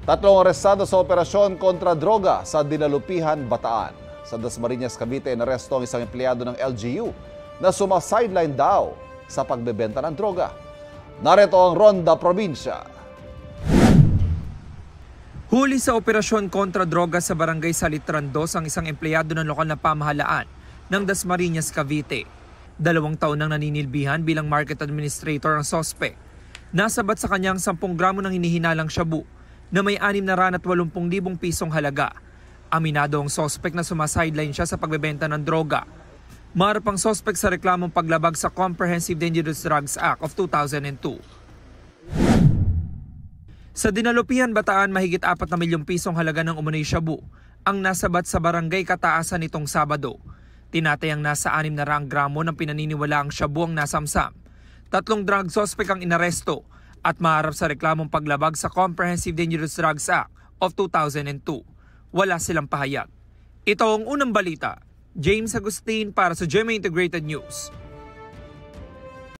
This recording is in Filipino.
Tatlong arestado sa operasyon kontra droga sa Dinalupihan, Bataan. Sa Dasmariñas, Cavite, inaresto ang isang empleyado ng LGU na sumasideline daw sa pagbebenta ng droga. Narito ang Ronda Probinsya. Huli sa operasyon kontra droga sa barangay Salitran 2 ang isang empleyado ng lokal na pamahalaan ng Dasmariñas, Cavite. 2 taon nang naninilbihan bilang market administrator ang sospek. Nasabat sa kanyang 10 gramo ng hinihinalang shabu na may 680,000 pisong halaga. Aminado ang sospek na sumasideline siya sa pagbebenta ng droga. Maharap ang sospek sa reklamong paglabag sa Comprehensive Dangerous Drugs Act of 2002. Sa Dinalupihan, Bataan, mahigit 4 na milyong pisong halaga ng umano'y shabu ang nasabat sa barangay Kataasan nitong Sabado. Tinatayang nasa 600 gramo ng pinaniniwalaang shabu ang nasamsam. 3 drug suspect ang inaresto at maharap sa reklamong paglabag sa Comprehensive Dangerous Drugs Act of 2002. Wala silang pahayag. Ito ang unang balita. James Agustin para sa GMA Integrated News.